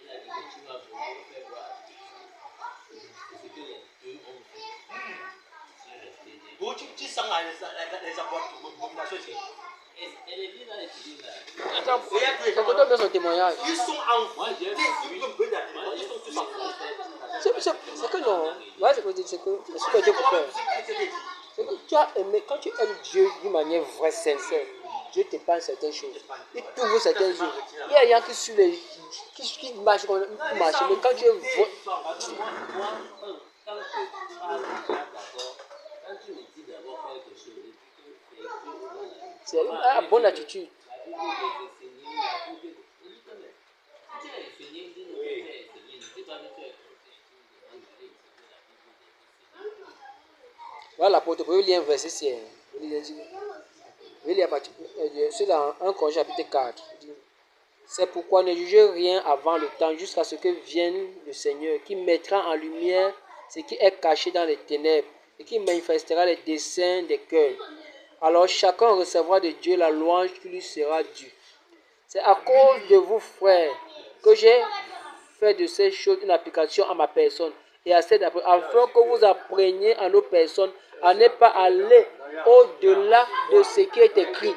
D: Il a dit que tu vas faire voir. C'est que les deux ont fait. Tu sens les abominations ici. Et les villes dans les villes là.
B: Attends, c'est quand on met son témoignage.
D: Ils sont en moi, ils sont tous en
B: C'est que non. Ouais, c'est que Dieu pour faire. C'est que tu as aimé, quand tu aimes Dieu d'une manière vraie, sincère, Dieu te parle certaines choses. Il t'ouvre certaines yeux. Il y a des gens qui suivent les. Qui marchent comme ils marchent. Mais quand tu es vrai. C'est une bonne attitude. Voilà l'apôtre, vous pouvez lire un verset, c'est. Vous pouvez lire c'est dans 1 Corinthiens chapitre 4. C'est pourquoi ne jugez rien avant le temps, jusqu'à ce que vienne le Seigneur, qui mettra en lumière ce qui est caché dans les ténèbres et qui manifestera les desseins des cœurs. Alors chacun recevra de Dieu la louange qui lui sera due. C'est à cause de vous, frères, que j'ai fait de ces choses une application à ma personne et à cette afin que vous appreniez à nos personnes à ne pas aller au-delà de ce qui est écrit.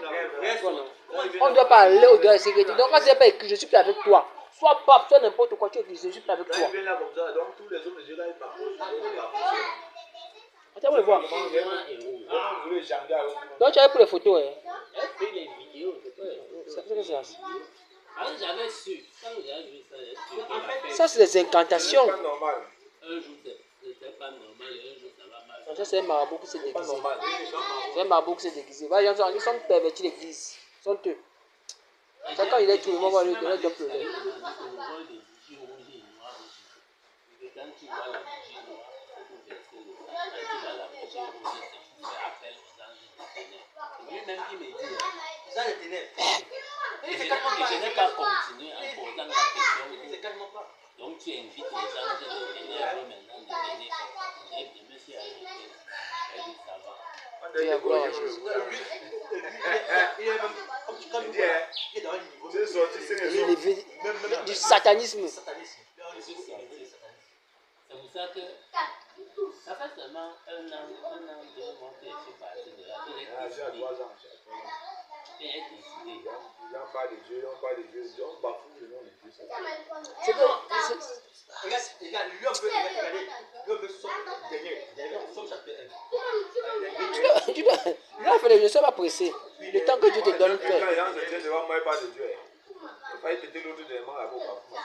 B: On ne doit pas aller au-delà de ce qui est écrit. Donc quand ce n'est pas écrit, je suis plus avec toi. Soit pape, soit n'importe quoi, tu es écrit, je suis plus avec toi.
C: Donc tous les hommes de Dieu là, ils m'approchent.
B: Attends, on va voir.
C: Vous voulez jamais aller.
B: Donc tu avais pris les photos. Hein?
D: Elle fait les vidéos, c'est quoi?
B: C'est ça.
D: Ah, j'avais su, quand j'avais vu ça, j'ai su qu'elle a fait
B: Ça, c'est des incantations.
C: C'est pas normal.
D: un jour, c'était pas normal, et un jour, ça va mal.
B: Ça, c'est un marabout qui s'est
C: C'est pas
B: déguisé.
C: normal.
B: C'est un marabout qui s'est déguisé. Ils sont pervertis l'église. Ils sont eux. Chacun, il est tout le monde va lui donner deux problèmes.
D: Quand tu vois la bougie noire, c'est pour verser le sang. Quand tu vois la bougie rouge, c'est pour faire appel aux anges du Seigneur. C'est lui-même qui me dit,
A: Ça, les ténèbres.
D: je n'ai pas continué en posant la question.
A: C'est calmement pas.
D: Donc tu invites les anges des ténèbres maintenant de venir. Je me suis arrêté. Elle dit ça va.
B: Dieu, gloire à Jésus.
A: Il est même comme il est dans un niveau
C: C'est sorti, c'est les
B: Il
C: autres.
B: est du satanisme.
A: satanisme.
D: C'est pour ça que ça fait seulement un an, 2 mois que je suis parti de là.
C: Ah, j'ai 3 ans.
D: J'ai décidé.
C: On parle de Dieu, on parle de Dieu. On bafoue le nom de Dieu.
B: C'est que
A: Regarde, lui, on peut regarder. Lui, on peut sortir derrière. Somme chapitre 1.
B: tu dois faire, je ne suis pas pressé. Le temps que Dieu te donne,
C: Quand
B: fais.
C: les gens se tiennent devant moi, ils parlent de Dieu. Il a failli péter l'autre dernièrement là-bas au bafoue.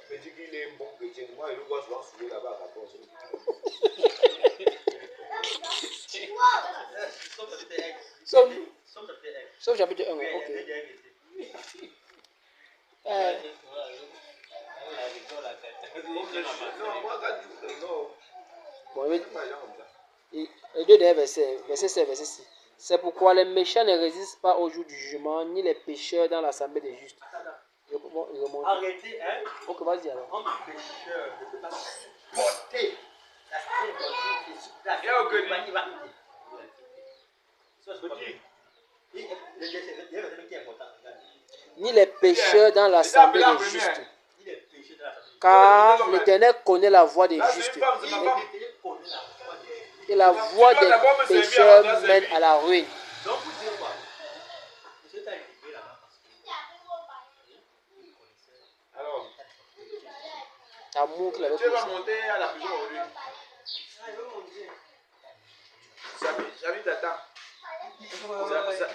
C: Il me dit qu'il est un bon chrétien. Moi, je le vois souvent soulever là-bas à 14.
A: Somme chapitre 1.
B: Somme
A: Somme chapitre 1.
B: Somme chapitre 1, ok.
C: Non, moi, quand tu dis non,
B: Bon,
C: c'est pas les gens comme ça.
B: les deux derniers versets, verset 7, verset 6. C'est pourquoi les méchants ne résistent pas au jour du jugement, ni les pécheurs dans l'assemblée des justes. Il remonte.
A: Arrêtez, hein.
B: Ok, vas-y alors.
A: Un pécheur ne peut pas supporter la sainteté et supporter
C: Il y a aucun
A: il va quitter. Ça, c'est pas vrai. Le verset qui est important, regarde.
B: Ni les pécheurs dans l'assemblée des justes.
A: Il est péché dans la famille.
B: Car l'Éternel connaît la voie des
C: Là, c'est
B: justes.
C: une femme, c'est ma femme.
A: Il connaît la foi de Dieu.
B: Et la voie des pécheurs mène à la ruine.
A: Donc, vous dire quoi? Monsieur t'a invité là-bas parce que il connaissait.
C: Alors,
B: L'amour qu'il avait
C: tu vas
B: pour ça.
C: monter à la prison aujourd'hui.
A: Ah, il veut monter.
C: Samy t'attend.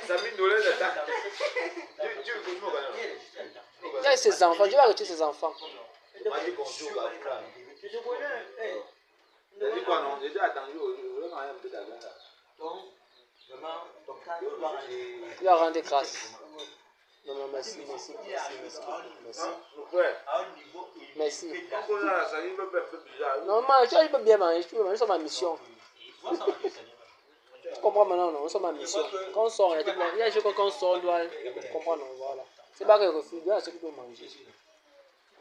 C: Samy Nolé t'attend. Tu veux continuer au Ghana?
B: Il y a ses enfants, Dieu va retirer ses enfants.
C: Il m'a dit qu'on joue au Ghana.
A: Je connais.
C: Il a dit quoi non? J'ai attendu aujourd'hui, on a un peu d'argent là.
A: Donc, vraiment, ton cas, il doit aller.
B: Il va rendre grâce. Non, merci.
C: Hein, mon frère?
A: À un niveau élevé.
B: Merci.
C: On cause à la Samy, il peut faire un peu bizarre.
B: Non, je peux bien manger, nous sommes en mission.
A: Moi, ça m'a dit, Seigneur.
B: Tu comprends maintenant, non? Nous sommes en mission. Quand on sort, il y a des choses que quand on sort, on doit comprendre. Voilà. C'est pas qu'il refuse, il y a ceux qui doivent manger.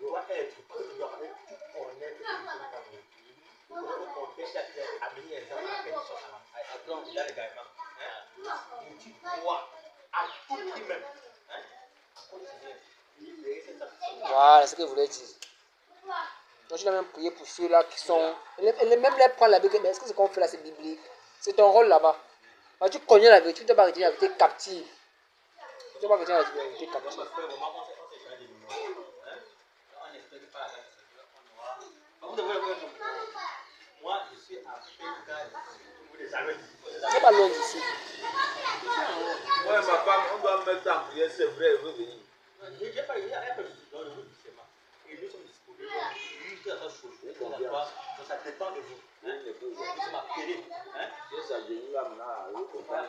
A: Il doit être prêt, il doit connaître que tu connais pas mieux. Il faut empêcher à amener les gens à la perdition, dans l'égarement. Et tu dois, à tout prix même, libérer cette personne.
B: Voilà, c'est ce que je voulais dire. Donc, je dois même prier pour ceux-là qui sont. Elle même les prendre la Bible, mais est-ce que ce qu'on fait là, c'est biblique? C'est ton rôle là-bas. Quand tu connais la vérité, tu ne dois pas retenir la vérité captive. Tu ne dois pas retenir la vérité captive.
A: Moi, je suis à Pékin.
B: C'est pas loin d'ici.
C: Moi et ma femme, on doit mettre en prière, c'est vrai, elle veut venir.
A: Je n'ai pas eu un peu dans le bout du schéma. Et nous sommes disponibles. Lui, quelque chose. Donc ça dépend de vous. Nous sommes appelés.
C: C'est ça, j'ai eu là maintenant à
A: À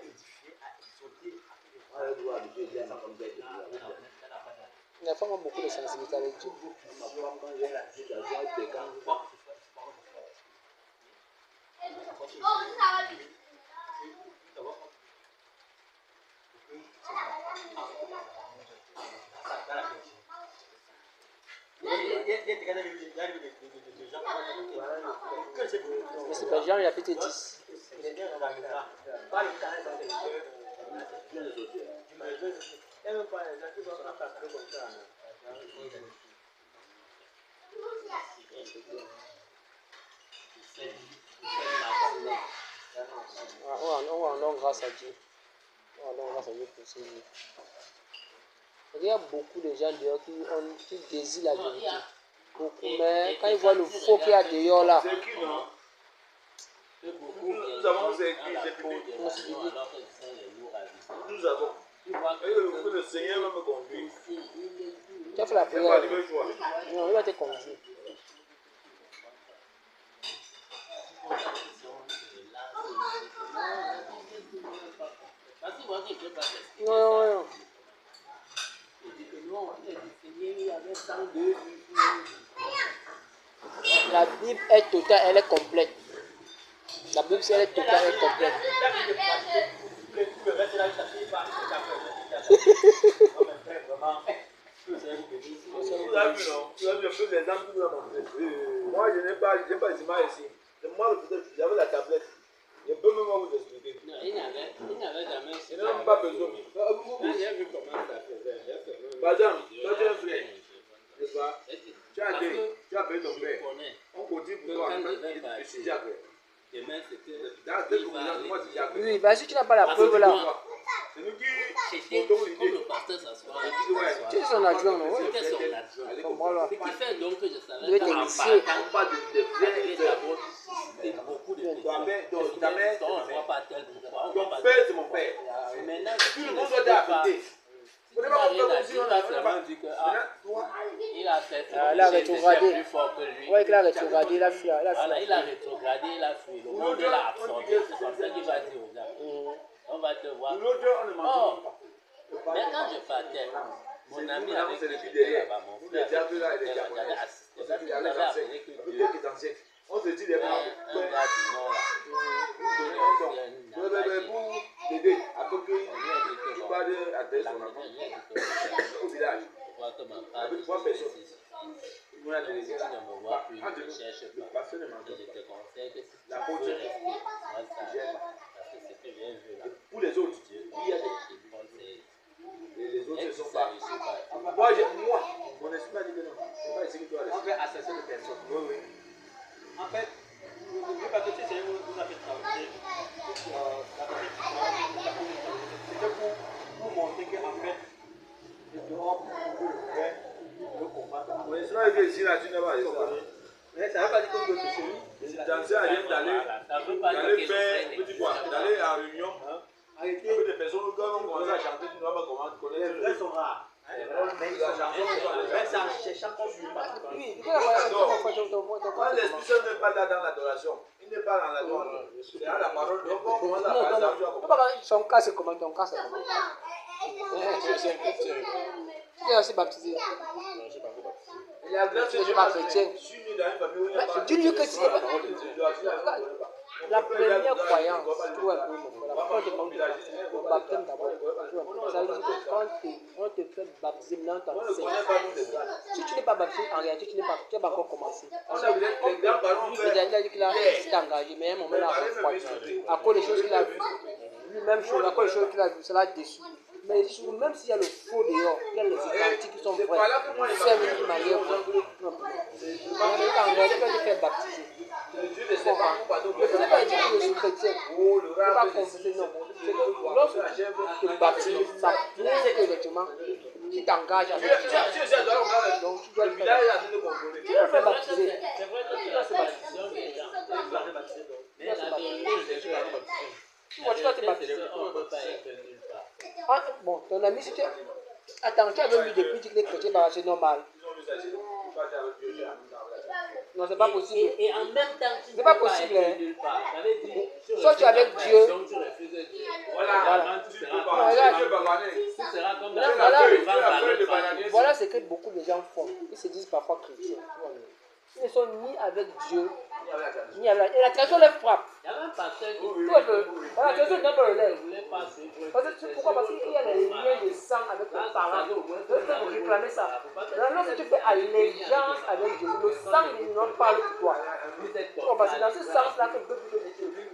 A: édifier, à exhorter,
B: Les femmes ont beaucoup de sensibilité avec Dieu. Mais c'est pas Jean, il a pété 10. On va rendre grâce à Dieu. On va rendre grâce à Dieu pour ce livre. Il y a beaucoup de gens dehors qui désirent la vérité. Beaucoup, mais quand ils voient le faux qu'il y a dehors là,
C: C'est qui, non? Nous avons c'est qui? Nous avons. Et le Seigneur va me conduire.
B: tu as fait la
C: C'est pas
B: prière.
C: du même choix.
B: Non, il va te conduire. Non. La Bible est totale, elle est complète. La Bible, elle est totale, elle est complète.
C: Vous avez vu, non? Vous avez vu un peu les exemples que vous avez montrés. Moi, je n'ai pas les images ici. C'est moi, peut-être, j'avais la tablette. Je peux même vous expliquer.
D: Non, il n'avait jamais su.
C: Je n'ai même pas besoin.
D: J'ai vu comment ça faisait.
C: Par exemple, toi, tu es un frère. N'est-ce pas? Tu as dit, tu as payé ton père. On continue pour toi. Je suis Jacques.
D: Demain, c'était.
C: Dans tes conclusions, moi, c'est Jacques.
B: Oui, bah si tu n'as pas la preuve là,
C: C'est nous qui
D: C'était
C: portons
D: comme
C: l'idée.
D: le pasteur s'assoit.
B: tu es son adjoint, non?
D: C'était son adjoint.
B: Comme voilà.
D: Ce qui fait donc que je savais
B: Il devait
D: qu'en
B: t'initier.
D: partant,
C: On parle de
D: j'avais d'abord suscité beaucoup de questions.
C: ta mère,
D: On ne voit pas tel pourquoi. On ne voit
C: ton
D: pas
C: père,
D: tel
C: c'est mon père.
D: Maintenant,
C: Tout le monde doit t'appeler. Vous n'avez pas compris si on a
D: seulement dit que il a fait
B: Ah, il a rétrogradé.
D: plus fort que lui.
B: Ouais, qu'il a rétrogradé, il a fui.
D: Voilà, il a rétrogradé, il a fui. Le monde l'a absorbé. C'est comme ça qu'il va dire aux gens. On va te voir.
C: L'autre, on ne mange pas.
D: Mais quand je partais, mon ami
C: Nous,
D: avec
C: c'est
D: qui
C: le plus
D: j'étais
C: derrière.
D: là-bas, mon
C: Vous,
D: frère,
C: les diables là et les
D: j'avais
C: japonais.
D: assisté.
C: C'est ça qu'il y a
D: Il
C: les
D: avait
C: anciens.
D: appelé que
C: Peut-être
D: Dieu,
C: qu'ils anciens. On se dit les
D: un
C: gens.
D: gars du Nord là,
C: Pour l'aider, à peu près, tu vas adresser son enfant au village. Avec 3 personnes. Nous, on a des
D: tu ne me vois plus, ne me cherche
C: Le
D: pas.
C: pasteur ne mange
D: Et je
C: pas.
D: te conseille que si tu
C: La
D: veux
C: faute,
D: rester, moi ça,
C: gère pas.
D: parce que c'est que j'ai vu là,
C: Pour les autres,
D: Dieu
C: il y a des.
D: conseille.
C: Les autres
D: Et
C: ne
D: si
C: sont
D: ça
C: pas.
D: réussit pas,
C: Moi, mon esprit a dit que non. C'est pas ici que tu dois rester.
A: On fait assassin de personnes.
C: Oui, oui.
A: En fait, le paquetier, c'est vous avez travaillé. C'était pour montrer qu'en fait, le dehors, vous pouvez le faire, le combattre.
C: Oui, sinon, il est ici, là, tu n'as pas ça.
A: Mais ça ne veut pas dire que vous êtes celui.
C: Danser à rien d'aller
D: ça veut pas dire
C: d'aller
D: que
C: faire,
D: je
C: petit quoi, d'aller à réunion
A: Arrêtez.
C: avec des personnes qui ont commencé à chanter, tu ne vas pas comment
A: Les
C: connaître.
A: vrais sont rares. Mais ils sont en cherchant qu'on suit pas.
B: Oui, tu as
C: Quand l'Esprit Saint n'est pas là dans l'adoration, il n'est pas dans l'adoration. C'est à la parole, donc on commence à parler ça, tu vas comprendre.
B: son cas c'est comment, ton cas c'est comment. Tu es aussi baptisé.
C: Et la grâce
B: Tu n'es pas chrétien.
C: je suis né dans une famille où il n'y a pas
B: Dis-lui que si la première
C: de
B: croyance, tu vois un peu, la première demande de baptême d'abord, ça veut dire que quand on te fait baptiser, maintenant
C: On ne
B: tu
C: connaît pas nous les grands.
B: si tu n'es pas baptisé, en réalité, tu n'as pas encore commencé.
C: On a vu les grands parents
B: Lui,
C: faire.
B: il a dit qu'il s'est engagé, mais à un moment, il a refroidi. À cause des choses qu'il a vues, lui-même, à cause des choses qu'il a vues, ça l'a déçu. Mais il dit, même s'il y a le faux dehors, il y a les authentiques qui sont
C: C'est
B: vrais.
C: pas là que moi, il
B: C'est
C: m'a
B: une manière vraie. Non. Mais en réalité, quand tu fais baptiser,
C: le Dieu de ses parents, pardon.
B: ne faisait pas dire que je suis chrétien.
C: Oh, le
B: Ne pas
C: rap,
B: confesser, non. C'est que lorsque tu te baptises, ça prouve que effectivement, tu t'engages avec
C: tu
B: Dieu.
C: es à droite, on a
B: Donc tu dois
C: le
B: le
C: village
B: faire.
C: est en train de contrôler.
B: Tu dois le faire baptiser.
D: c'est vrai que
B: Tu dois se baptiser.
D: mais la vérité, c'est que
B: Tu vois, tu dois te baptiser.
D: on ne peut pas être nulle part.
B: Ah, bon, ton ami, si tu... Attends, tu avais vu depuis que les chrétiens, bah, c'est normal.
C: Ils ont vu ça, c'est bon. Pas avec Dieu, j'ai un
B: Non, c'est pas possible.
D: Et en même temps, tu
B: C'est
D: ne
B: pas
D: peux pas
B: possible,
D: être
B: hein.
D: nulle part. Ça veut dire,
B: Soit tu es avec Dieu.
D: tu refuses Dieu.
C: Voilà,
D: tu
C: tu
D: seras
C: peux
D: comme
C: pas.
B: Voilà.
C: Tu peux pas gagner.
D: tu seras comme
B: Voilà.
D: la
B: Voilà.
D: feuille,
C: La
D: la
C: feuille de
D: feuille.
C: bananier.
B: Voilà ce que beaucoup de gens font. Ils se disent parfois chrétiens. Tu vois, mais ils ne sont ni avec Dieu, ni avec la... Et la tradition les frappe.
D: Il y avait un pasteur qui
B: Tu vois un peu. Voilà, la tradition donne le
D: ne
B: lève.
D: voulait pas suivre.
B: Pourquoi? Parce qu'il y a les liens de sang avec les parents. réclamer ça. Lorsque tu fais allégeance avec Jésus, le sang de Jésus parle pour toi.
D: Vous êtes
B: Parce que dans ce sens-là que Dieu veut que